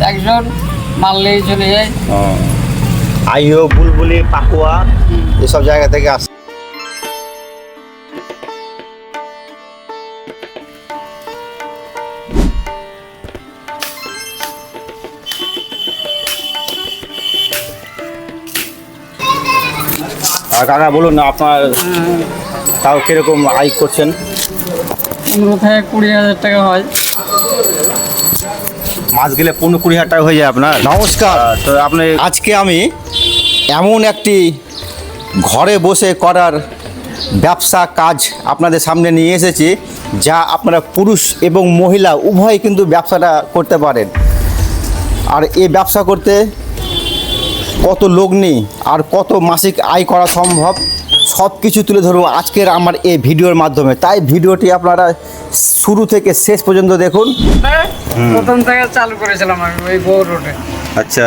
একজন মারলেই চলে যায়। আইও, বুলবুলি, পাকুয়া এসব জায়গা থেকে আসে। আর কাকা বলুন না, আপনার তাও কিরকম আয় করছেন? 15 থেকে 20,000 টাকা হয়। মাছ গেলে 15-20 হাজার টাকা হয়ে যায় আপনার। নমস্কার। তো আপনি আজকে আমি এমন একটি ঘরে বসে করার ব্যবসা কাজ আপনাদের সামনে নিয়ে এসেছি, যা আপনারা পুরুষ এবং মহিলা উভয় কিন্তু ব্যবসাটা করতে পারেন। আর এই ব্যবসা করতে কত লগ্নি আর কত মাসিক আয় করা সম্ভব সব কিছু তুলে ধরবো আজকের আমার এই ভিডিওর মাধ্যমে। তাই ভিডিওটি আপনারা শুরু থেকে শেষ পর্যন্ত দেখুন। প্রথম থেকে চালু করেছিলাম আমি ওই গৌর রোডে। আচ্ছা,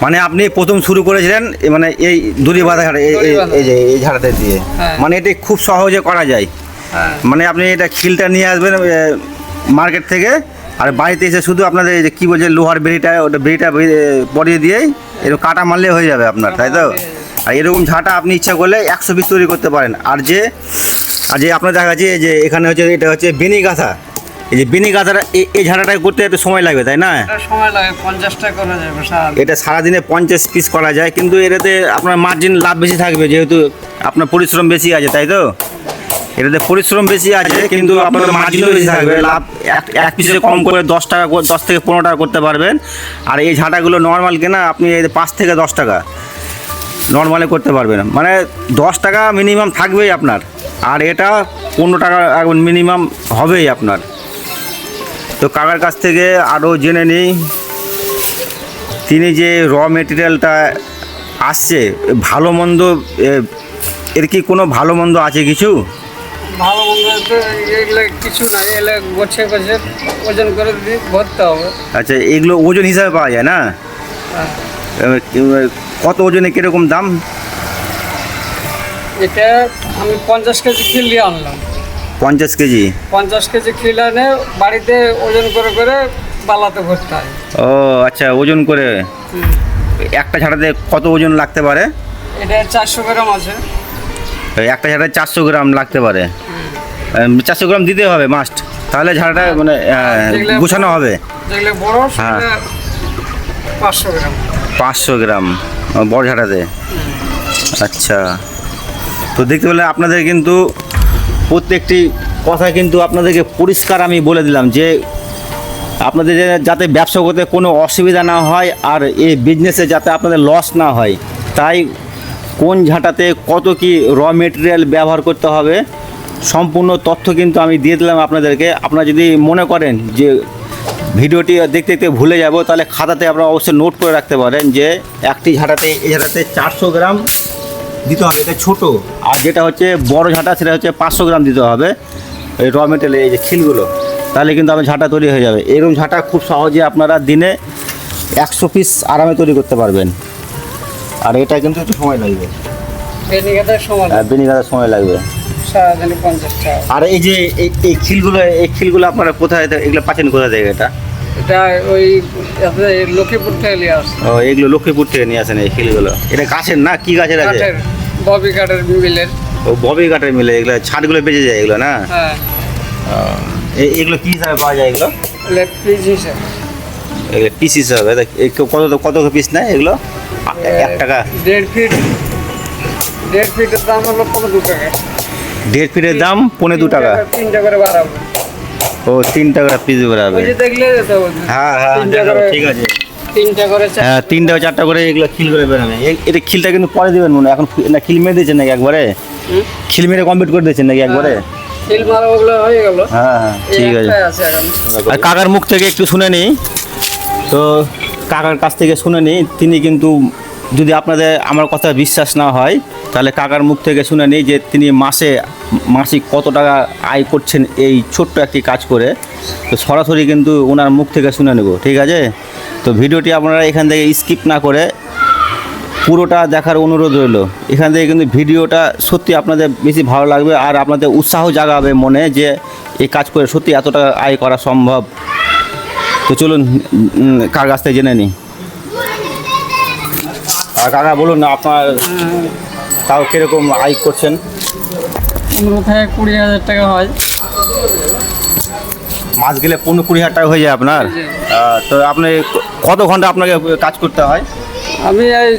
মানে আপনি প্রথম শুরু করেছিলেন মানে এই দড়ি বাঁধা ঝাড়া, এই যে এই ঝাড়াটা দিয়ে, মানে এটা খুব সহজে করা যায়। মানে আপনি এটা খিলটা নিয়ে আসবেন মার্কেট থেকে, আর বাড়িতে এসে শুধু আপনাদের এই যে কী বলছে লোহার বেড়িটা, ওটা বেড়িটা পরিয়ে দিয়েই এরকম কাটা মারলে হয়ে যাবে আপনার, তাই তো? আর এরকম ঝাঁটা আপনি ইচ্ছা করলে 100 পিস তৈরি করতে পারেন। আর যে আপনার দেখা যাচ্ছে যে এখানে হচ্ছে এটা হচ্ছে বেনি গাঁথা, এই যে বেনি গাঁথাটা এই ঝাঁটাটা করতে একটু সময় লাগবে, তাই না? সময় লাগে, 50টা করা যাবে সারাদিন। এটা সারাদিনে 50 পিস করা যায়, কিন্তু এটাতে আপনার মার্জিন লাভ বেশি থাকবে, যেহেতু আপনার পরিশ্রম বেশি আছে, তাই তো? এটাতে পরিশ্রম বেশি আছে কিন্তু আপনার মার্জিনও বেশি থাকবে। লাভ এক পিসে কম করে 10 টাকা, 10 থেকে 15 টাকা করতে পারবেন। আর এই ঝাঁটাগুলো নর্মাল কেনা আপনি 5 থেকে 10 টাকা নর্মালে করতে পারবেন, মানে 10 টাকা মিনিমাম থাকবেই আপনার। আর এটা 15 টাকা মিনিমাম হবেই আপনার। তো কাকার কাছ থেকে আরও জেনে নিই, তিনি যে র মেটেরিয়ালটা আসছে ভালো মন্দ, এর কি কোনো ভালো মন্দ আছে কিছু? ভালো মন্দ তো এগুলো কিছু না, এগুলো গোছে গোছে ওজন করে দিয়ে ভরতে হবে। আচ্ছা, এগুলো ওজন হিসাবে পাওয়া যায় না? কত ওজনে কীরকম দাম? এটা আমি 50 কেজি খিল দিয়ে আনলাম। 50 কেজি? 50 কেজি খিল আনে বাড়িতে ওজন করে করে বালাতে ভরতে হয়। ও আচ্ছা, ওজন করে একটা ঝাঁটাতে কত ওজন লাগতে পারে? এটা 400 গ্রাম আছে। একটা ঝাঁটায় 400 গ্রাম লাগতে পারে। 400 গ্রাম দিতে হবে মাস্ট, তাহলে ঝাঁটাটা মানে গুছানো হবে। যেগুলো বড় সেটা 500 গ্রাম। 500 গ্রাম বড় ঝাঁটাতে? আচ্ছা, তো দেখতে পেলে আপনাদের কিন্তু প্রত্যেকটি কথা কিন্তু আপনাদেরকে পরিষ্কার আমি বলে দিলাম যে আপনাদের যাতে ব্যবসা করতে কোনো অসুবিধা না হয় আর এই বিজনেসে যাতে আপনাদের লস না হয়, তাই কোন ঝাঁটাতে কত কি র মেটেরিয়াল ব্যবহার করতে হবে সম্পূর্ণ তথ্য কিন্তু আমি দিয়ে দিলাম আপনাদেরকে। আপনারা যদি মনে করেন যে ভিডিওটি দেখতে দেখতে ভুলে যাব, তাহলে খাতাতে আপনারা অবশ্যই নোট করে রাখতে পারেন যে একটি ঝাঁটাতে এই ঝাঁটাতে 400 গ্রাম দিতে হবে, এটা ছোটো। আর যেটা হচ্ছে বড় ঝাঁটা সেটা হচ্ছে 500 গ্রাম দিতে হবে এই র মেটেরিয়াল, এই যে খিলগুলো, তাহলে কিন্তু আপনার ঝাঁটা তৈরি হয়ে যাবে। এরকম ঝাঁটা খুব সহজে আপনারা দিনে 100 পিস আরামে তৈরি করতে পারবেন। আর এটা কিন্তু একটু সময় লাগবে, বেনিগাদার সময় লাগবে সারাদিনে 50 টাকা। আর এই যে এই খিলগুলো আপনারা কোথায় এগুলো পাচ্ছেন কোথা থেকে? এটা ওই লক্ষ্মীপুর থেকে নিয়ে আসে। ও, এগুলো লক্ষ্মীপুর থেকে নিয়ে আসেন এই খিলগুলো? এটা গাছের না, কি গাছের আছে? ববি কাঠের মিলের। ও, ববি কাঠের মিলে এগুলো ছাদগুলো বেঁচে যায় এগুলো না? হ্যাঁ। এগুলো কী হিসাবে পাওয়া যায় এগুলো? পিস হিসাবে। এগুলো পিস হিসাবে কত পিস নেয় এগুলো? 1 টাকা? 1.5 ফিট। 1.5 ফিটের দাম হলো 15 টাকা। 1.5 ফিটের দাম 15 টাকা? 3 টাকা করে বাড়াবো। ও, 3 টাকা পিস বাড়াবে? ওই যে দেখলে হ্যাঁ, ঠিক আছে। 3টা করে, হ্যাঁ, 3টা 4টা করে এগুলো খিল করে বেরোবে। এটা খিলটা কিন্তু পরে দেবেন মনে, এখন না খিল মেরে দিয়েছেন নাকি একবারে? খিল মেরে কমপ্লিট করে দিয়েছেন নাকি একবারে? খিল মারা ওগুলো হয়ে গেল। হ্যাঁ, ঠিক আছে। আর কাকার মুখ থেকে একটু শুনে নিই, তো কাকার কাছ থেকে শুনে নিই। তিনি কিন্তু যদি আপনাদের আমার কথা বিশ্বাস না হয়, তাহলে কাকার মুখ থেকে শুনে নিই যে তিনি মাসিক কত টাকা আয় করছেন এই ছোট্ট একটি কাজ করে। তো সরাসরি কিন্তু ওনার মুখ থেকে শুনে নেব, ঠিক আছে? তো ভিডিওটি আপনারা এখান থেকে স্কিপ না করে পুরোটা দেখার অনুরোধ রইল। এখান থেকে কিন্তু ভিডিওটা সত্যি আপনাদের বেশি ভালো লাগবে আর আপনাদের উৎসাহ জাগাবে মনে যে এই কাজ করে সত্যি এত টাকা আয় করা সম্ভব। তো চলুন কার কাছ থেকে জেনে নিই। আর কাকা বলুন না আপনার তাও কীরকম আয় করছেন? 15 থেকে 20,000 টাকা হয়। মাস গেলে 15-20 হাজার টাকা হয়ে যায় আপনার? তো আপনি কত ঘন্টা আপনাকে কাজ করতে হয়? আমি এই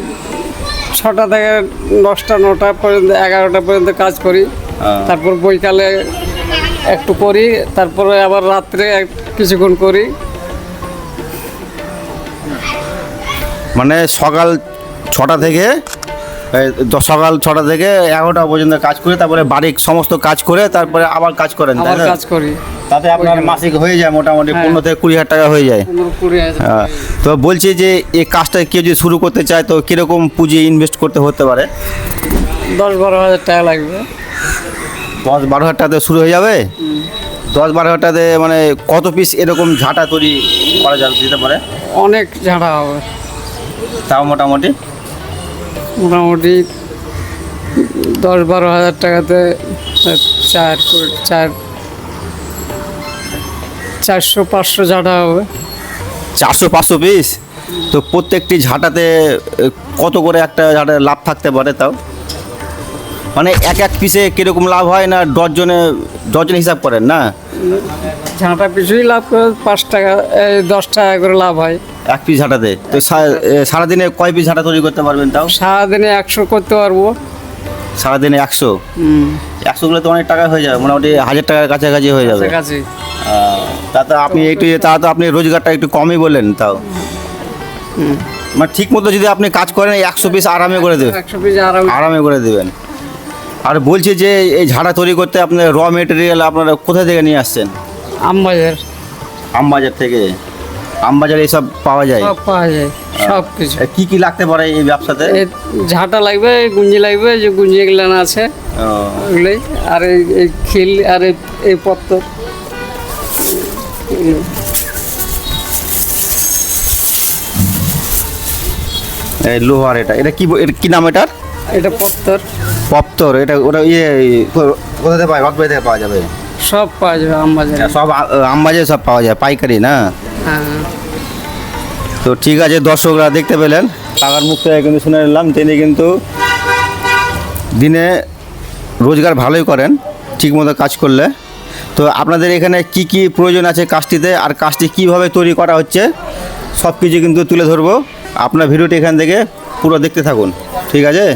6টা থেকে 10টা 9টা পর্যন্ত 11টা পর্যন্ত কাজ করি। তারপর বৈকালে একটু করি, তারপরে আবার রাত্রে কিছুক্ষণ করি। মানে সকাল 6টা থেকে সকাল 6টা থেকে 11টা পর্যন্ত কাজ করে তারপরে বাড়ির সমস্ত কাজ করে তারপরে আবার কাজ করেন, তাই আবার না? কাজ করি। তাতে আপনার মাসিক হয়ে যায় মোটামুটি 15 থেকে 20 হাজার টাকা হয়ে যায়। 15-20,000 তো বলছি যে এই কাজটা কেউ যদি শুরু করতে চায় তো কীরকম পুঁজি ইনভেস্ট করতে হতে পারে? 10-12,000 টাকা লাগবে। 10-12 হাজার টাকাতে শুরু হয়ে যাবে? 10-12 হাজার টাকাতে মানে কত পিস এরকম ঝাঁটা তৈরি করা যেতে পারে? অনেক ঝাড়া হবে। তাও মোটামুটি মোটামুটি 10-12,000 টাকাতে 400-500 ঝাড়া হবে। 400-500 পিস? তো প্রত্যেকটি ঝাঁটাতে কত করে একটা ঝাঁটা লাভ থাকতে পারে তাও? মানে এক এক পিসে কীরকম লাভ হয় না ডজনে হিসাব করেন না? ঝাঁটা পিছুই লাভ করে 5 টাকা 10 টাকা করে লাভ হয় এক পিস ঝাঁটাতে। তো সারাদিনে কয় পিস ঝাঁটা তৈরি করতে পারবেন তাও? সারাদিনে 100 করতে পারবো। সারাদিনে 100? 100 গুলো তো অনেক টাকা হয়ে যাবে, মোটামুটি 1000 টাকার কাছাকাছি হয়ে যাবে। কাছাকাছি। তাতে আপনি তো আপনি রোজগারটা একটু কমই বললেন তাও। মানে ঠিক মতো যদি আপনি কাজ করেন 100 পিস আরামে করে দেবেন। 100 পিস আরামে করে দেবেন। আর বলছি যে এই ঝাড়া তৈরি করতে আপনার র মেটেরিয়াল আপনারা কোথা থেকে নিয়ে আসছেন? আমবাজার। আমবাজার থেকে? আমবাজারে এইসব পাওয়া যায়? সব পাওয়া যায়, সব কিছু। কি কি লাগতে পারে এই ব্যবসাতে? এই ঝাঁটা লাগবে, গুঞ্জি লাগবে, যে গুঞ্জি এগুলো আছে ওগুলোই, আর এই খিল আর এই পত্র। এই লোহার এটা কি নাম এটার? এটা পত্তর। পপ্তর? এটা ওটা কোথা থেকে পাওয়া রথবাড়ি থেকে পাওয়া যাবে? সব পাওয়া যাবে আমবাজারে। সব আমবাজারে সব পাওয়া যায় পাইকারি না? হ্যাঁ। তো ঠিক আছে, দর্শকরা দেখতে পেলেন কাকার মুখ থেকে কিন্তু শুনে নিলাম তিনি কিন্তু দিনে রোজগার ভালোই করেন ঠিকমতো কাজ করলে। তো আপনাদের এখানে কি কি প্রয়োজন আছে কাজটিতে আর কাজটি কীভাবে তৈরি করা হচ্ছে সব কিছু কিন্তু তুলে ধরবো। আপনার ভিডিওটি এখান থেকে পুরো দেখতে থাকুন, ঠিক আছে?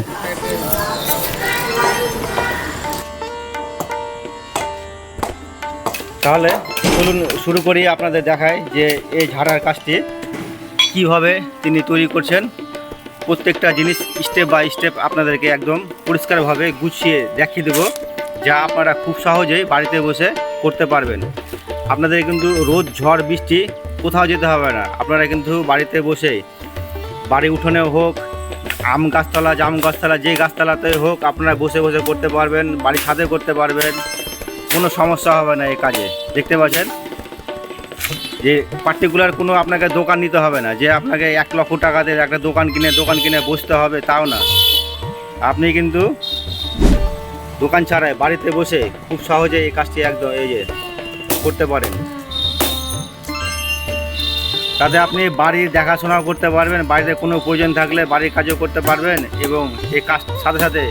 তাহলে চলুন শুরু করি, আপনাদের দেখায় যে এই ঝাড়ার কাজটি কীভাবে তিনি তৈরি করছেন। প্রত্যেকটা জিনিস স্টেপ বাই স্টেপ আপনাদেরকে একদম পরিষ্কারভাবে গুছিয়ে দেখিয়ে দেবো, যা আপনারা খুব সহজেই বাড়িতে বসে করতে পারবেন। আপনাদের কিন্তু রোদ ঝড় বৃষ্টি কোথাও যেতে হবে না, আপনারা কিন্তু বাড়িতে বসে বাড়ি উঠোনে হোক, আম গাছতলা, জাম গাছতলা, যে গাছতলাতে হোক আপনারা বসে বসে করতে পারবেন, বাড়ির ছাদে করতে পারবেন, কোনো সমস্যা হবে না এই কাজে। দেখতে পাচ্ছেন যে পার্টিকুলার কোনো আপনাকে দোকান নিতে হবে না, যে আপনাকে 1 লক্ষ টাকা দিয়ে একটা দোকান কিনে বসতে হবে, তাও না। আপনি কিন্তু দোকান ছাড়াই বাড়িতে বসে খুব সহজে এই কাজটি একদম করতে পারেন। তাতে আপনি বাড়ির দেখাশোনাও করতে পারবেন, বাড়িতে কোনো প্রয়োজন থাকলে বাড়ির কাজও করতে পারবেন এবং এই কাজ সাথে সাথে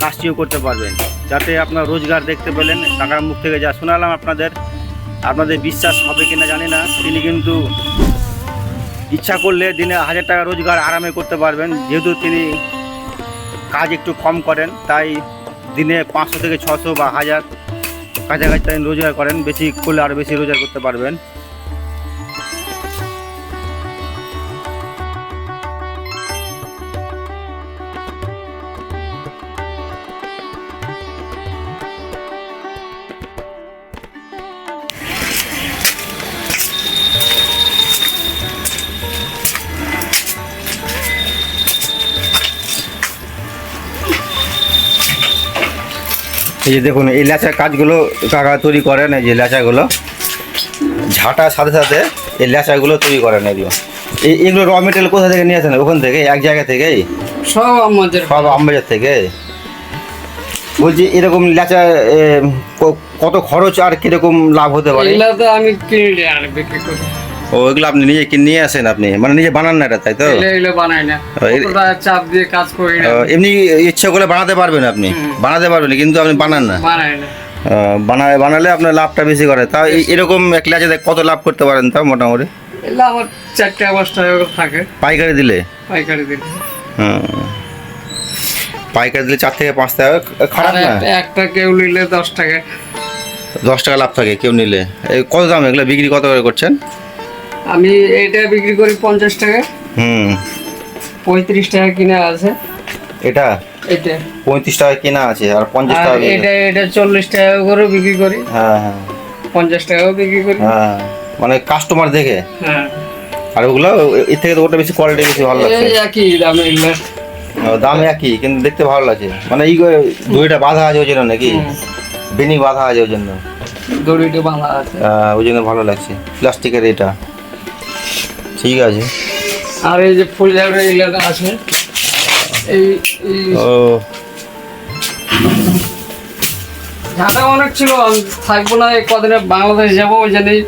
কাজটিও করতে পারবেন। যাতে আপনার রোজগার দেখতে পেলেন কাকার মুখ থেকে যা শোনালাম আপনাদের বিশ্বাস হবে কিনা জানি না, তিনি কিন্তু ইচ্ছা করলে দিনে 1000 টাকা রোজগার আরামে করতে পারবেন। যেহেতু তিনি কাজ একটু কম করেন তাই দিনে 500 থেকে 600 বা 1000 কাছাকাছি তিনি রোজগার করেন, বেশি করলে আরও বেশি রোজগার করতে পারবেন। এই যে দেখুন এই ল্যাচার কাজগুলো কাকা তৈরি করেন, এই যে ল্যাচাগুলো ঝাঁটার সাথে সাথে এই ল্যাচাগুলো তৈরি করেন। এগুলো এগুলো র মেটেরিয়াল কোথা থেকে নিয়ে আসেন? ওখান থেকে, এক জায়গা থেকেই? সব আমাদের সব আমবাজার থেকে? বলছি এরকম লেচা কত খরচ আর কিরকম লাভ হতে পারে? এগুলা তো আমি কিনে আর বিক্রি করি। ও, এগুলো আপনি নিজে নিয়ে আসেন? আপনি মানে নিজে বানান না এটা, তাই তো? এগুলো বানাই না, ওটা চাপ দিয়ে কাজ করি না। এমনি ইচ্ছা করলে বানাতে পারবেন আপনি? বানাতে পারবেন কিন্তু আপনি বানান না? বানাই না। বানালে আপনার লাভটা বেশি করে। তাও এরকম এক লেচাতে কত লাভ করতে পারেন তাও মোটামুটি? এগুলো আমার 4-5 টাকা করে থাকে পাইকারি দিলে? পাইকারি দিলে। পাইকারি দিলে 4 থেকে 5 টাকা, খারাপ না। একটা কেউ নিলে 10 টাকা। 10 টাকা লাভ থাকে কেউ নিলে। কত দাম এগুলো বিক্রি কত করে করছেন? আমি এটা বিক্রি করি 50 টাকা। 35 টাকা কিনা আছে এটা। এটা 35 টাকা কিনা আছে আর 50 টাকা এটা 40 টাকা করে বিক্রি করি। হ্যাঁ হ্যাঁ, 50 টাকাও বিক্রি করি। হ্যাঁ মানে কাস্টমার দেখে। হ্যাঁ, আর ওগুলো এর থেকে তো ওটা বেশি কোয়ালিটি বেশি ভালো লাগছে। একই দামে এগুলো। দাম একই কিন্তু দেখতে ভালো লাগছে। মানে এই দড়িটা বাঁধা আছে ওই জন্য নাকি? বেনি বাঁধা আছে ওই জন্য? দড়িটা বাঁধা আছে ওই জন্য ভালো লাগছে। প্লাস্টিকের এটা ঠিক আছে। আর এই যে ফুল ঝাড়ু এগুলো আছে। এই ও, ঝাঁটা অনেক ছিল, আমি থাকবো না, এই কদিনে বাংলাদেশ যাবো, ওই জন্যই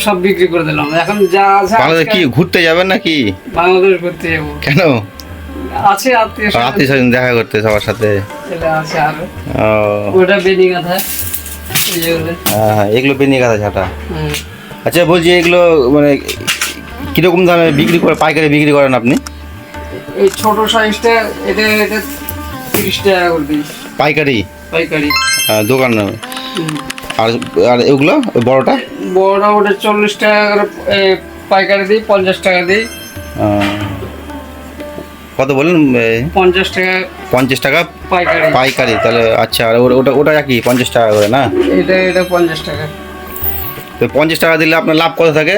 সব বিক্রি করে দিলাম। এখন যা আছে বাংলাদেশ কি ঘুরতে যাবেন নাকি? বাংলাদেশ ঘুরতে যাবো। কেন? আছে আত্মীয় স্বজন দেখা করতে সবার সাথে। এটা আছে আরো। ও, ওটা বেনি গাথা যেগুলো। হ্যাঁ এগুলো বেনি গাঁথা ঝাঁটা। হুম। আচ্ছা বলছি এগুলো মানে কিরকম দামে বিক্রি করে, পাইকারি বিক্রি করেন আপনি? এই ছোট সাইজটা এটা 30 টাকা করে দিই পাইকারি? পাইকারি দোকান। হুম। আর আর এগুলো বড়টা? বড়টা ওটা 40 টাকা করে পাইকারি দিই, 50 টাকা দিই। কত বলেন? 50 টাকা 50 টাকা পাইকারি। পাইকারি তাহলে? আচ্ছা, আর ওটা ওটা কি 50 টাকা করে না? এটা 50 টাকা। তো 50 টাকা দিলে আপনার লাভ কত থাকে?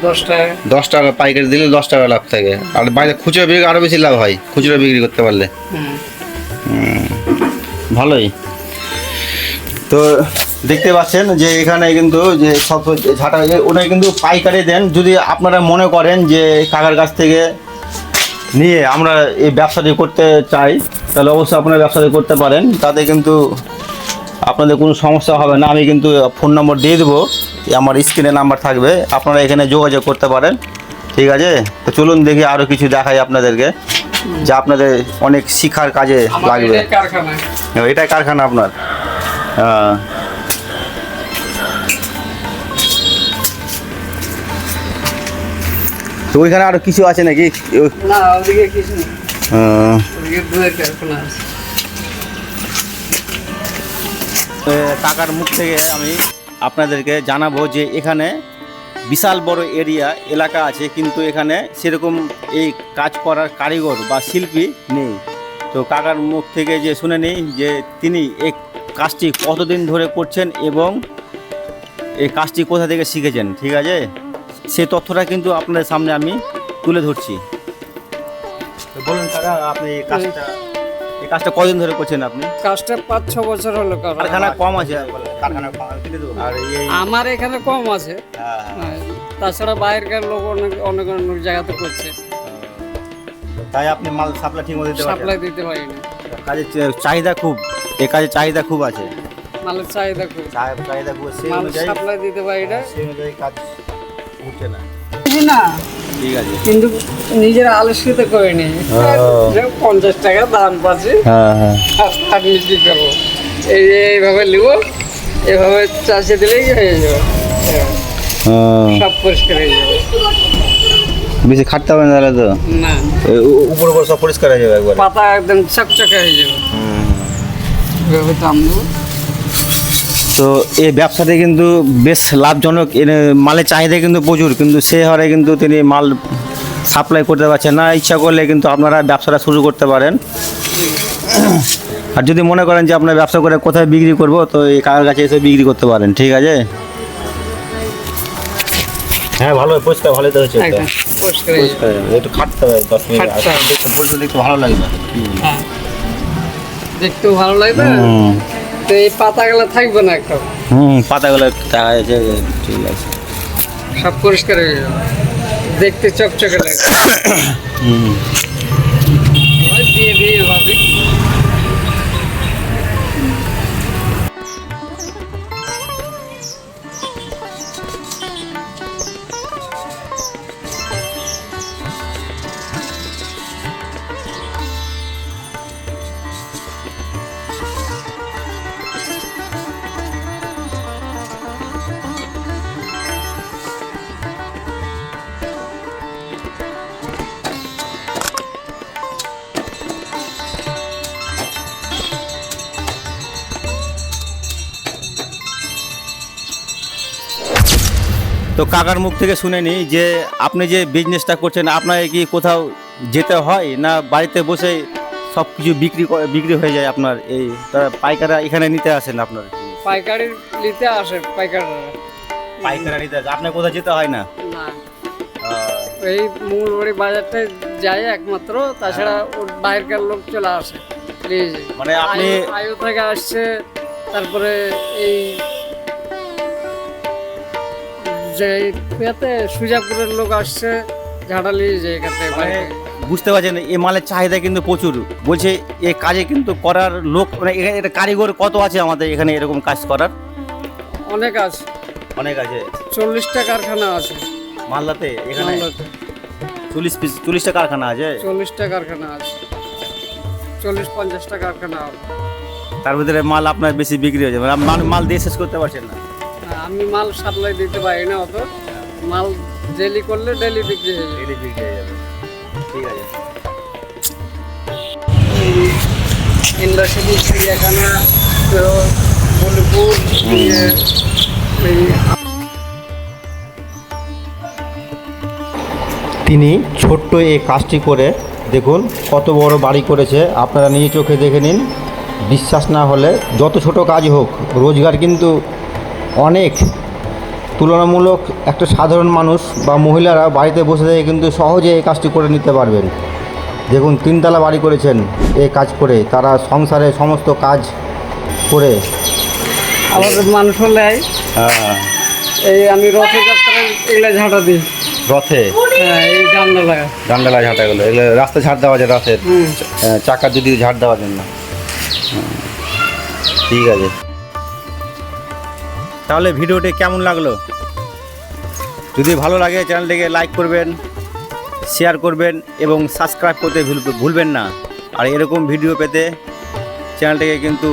10 টাকা। 10 টাকা পাইকারি দিলে 10 টাকা লাভ থাকে। আর বাইরে খুচরো বিক্রি আরও বেশি লাভ হয়, খুচরো বিক্রি করতে পারলে। ভালোই তো। দেখতে পাচ্ছেন যে এখানে কিন্তু যে সব ঝাঁটা ওটা কিন্তু পাইকারি দেন। যদি আপনারা মনে করেন যে কাকার কাছ থেকে নিয়ে আমরা এই ব্যবসাটি করতে চাই, তাহলে অবশ্যই আপনারা ব্যবসাটি করতে পারেন, তাতে কিন্তু আপনাদের কোনো সমস্যা হবে না। আমি কিন্তু ফোন নম্বর দিয়ে দেবো, আমার স্ক্রিনে নাম্বার থাকবে, আপনারা এখানে যোগাযোগ করতে পারেন। ঠিক আছে, তো চলুন দেখি আরও কিছু দেখাই আপনাদেরকে, যা আপনাদের অনেক শিক্ষার কাজে লাগবে। এটাই কারখানা আপনার? হ্যাঁ। তো ওইখানে আরও কিছু আছে নাকি? না, ওদিকে কিছু নেই। ওদিকে দুধের কারখানা আছে। কাকার মুখ থেকে আমি আপনাদেরকে জানাবো যে এখানে বিশাল বড় এলাকা আছে, কিন্তু এখানে সেরকম এই কাজ করার কারিগর বা শিল্পী নেই। তো কাকার মুখ থেকে যে শুনে নিই যে তিনি এই কাজটি কতদিন ধরে করছেন এবং এই কাজটি কোথা থেকে শিখেছেন। ঠিক আছে, সেই তথ্যটা কিন্তু আপনাদের সামনে আমি তুলে ধরছি। বলুন কাকা, আপনি এই কাজটা কদিন ধরে করছেন? আপনি কাজটা 5-6 বছর হলো। কারখানা কম আছে? আর আমার এখানে কম আছে, তাছাড়া বাইরের লোক অনেক অনেক অনেক জায়গাতে করছে, তাই আপনি মাল সাপ্লাই ঠিক মতো সাপ্লাই দিতে পারি না। কাজের চাহিদা খুব, এই কাজের চাহিদা খুব আছে, মালের চাহিদা খুব, চাহিদা খুব, সেই মাল অনুযায়ী সাপ্লাই দিতে পারি না, সেই অনুযায়ী কাজ উঠছে না। না ঠিক আছে, কিন্তু নিজের আলস্যতে করে নি। 50 টাকা দাম পাচ্ছি, আপনি কি করবো? এইভাবে নিব, এভাবে চাষে দিলেই হয়ে যাবে, সব পরিষ্কার হয়ে যাবে। বেশি খাটতে হবে না তাহলে? তো না, উপর উপর সব পরিষ্কার হয়ে যাবে একবার, পাতা একদম চকচকে হয়ে যাবে। এভাবে দাম দেবো। তো এই ব্যবসাতে কিন্তু বেশ লাভজনক, মালের চাহিদা কিন্তু প্রচুর, কিন্তু সে হারে কিন্তু তিনি মাল সাপ্লাই করতে পারছেন না। ইচ্ছা করলে কিন্তু আপনারা ব্যবসাটা শুরু করতে পারেন। আর যদি মনে করেন যে আপনার ব্যবসা করে কোথায় বিক্রি করব, তো এই কাকার কাছে এসে বিক্রি করতে পারেন। ঠিক আছে, হ্যাঁ ভালো পরিষ্কার, ভালোই তো হচ্ছে, একটু খাটতে হবে 10 মিনিট, দেখতে ভালো লাগবে, দেখতেও ভালো লাগবে। তো এই পাতাগুলো থাকবে না একটা, পাতাগুলো দেখা যাচ্ছে, ঠিক আছে, সব পরিষ্কার হয়ে যাবে। দেখতে চকচকে লাগে। ওই দিয়ে দিয়ে ভাবি। তো কাকার মুখ থেকে শুনে নি যে আপনি যে বিজনেসটা করছেন আপনাকে কি কোথাও যেতে হয় না বাড়িতে বসে সব কিছু বিক্রি হয়ে যায় আপনার এই তারা পাইকাররা এখানে নিতে আসেন আপনার পাইকারি নিতে আসে পাইকাররা। পাইকাররা নিতে আসে আপনার কোথাও যেতে হয় না না, এই মঙ্গলবাড়ি বাজারটায় যায় একমাত্র, তাছাড়া ওর বাইরের লোক চলে আসে নিয়ে যায়। মানে আপনি আয়ু থেকে আসছে, তারপরে এই যে ইয়াতে সুজাপুরের লোক আসছে, ঝাঁটা নিয়ে যায় এখান থেকে মানে বাইরে। বুঝতে পারছেন এই মালের চাহিদা কিন্তু প্রচুর বলছে এই কাজে কিন্তু করার লোক মানে এখানে এটা কারিগর কত আছে আমাদের এখানে এরকম কাজ করার অনেক আছে, অনেক আছে 40টা কারখানা আছে মালদাতে এখানে মালদাতে। 40টা কারখানা আছে 40টা কারখানা আছে, 40-50টা কারখানা হবে। তার ভিতরে মাল আপনার বেশি বিক্রি হয়ে যাবে মানে মাল দিয়ে শেষ করতে পারছেন না আমি মাল সাপ্লাই দিতে পারি না অত, মাল ডেলি করলে ডেলি বিক্রি হয়ে যায়। ডেলি বিক্রি হয়ে যাবে ঠিক আছে ইন্ডাস্ট্রি চিড়িয়াখানা, তো বোলপুর, এই তিনি ছোট্ট এই কাজটি করে দেখুন কত বড় বাড়ি করেছে, আপনারা নিজে চোখে দেখে নিন। বিশ্বাস না হলে যত ছোট কাজ হোক, রোজগার কিন্তু অনেক তুলনামূলক একটা সাধারণ মানুষ বা মহিলারা বাড়িতে বসে থেকে কিন্তু সহজে এই কাজটি করে নিতে পারবেন। দেখুন 3তলা বাড়ি করেছেন এই কাজ করে, তারা সংসারে সমস্ত কাজ করে। আমাদের মানুষ হলে হ্যাঁ এই আমি রথযাত্রায় এগুলা ঝাঁটা দিই। রথে হ্যাঁ, এই ডান্ডা লাগা। ডান্ডালা ঝাঁটাগুলো এগুলো রাস্তা ঝাড় দেওয়া যায় রথের চাকা যদি ঝাড় দেওয়ার জন্য ঠিক আছে তাহলে ভিডিওটি কেমন লাগলো যদি ভালো লাগে চ্যানেলটিকে লাইক করবেন শেয়ার করবেন এবং সাবস্ক্রাইব করতে ভুলবেন না আর এরকম ভিডিও পেতে চ্যানেলটিকে কিন্তু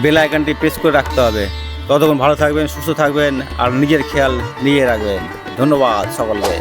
বেল আইকনটি প্রেস করে রাখতে হবে ততক্ষণ ভালো থাকবেন সুস্থ থাকবেন আর নিজের খেয়াল নিয়ে রাখবেন ধন্যবাদ সকলকে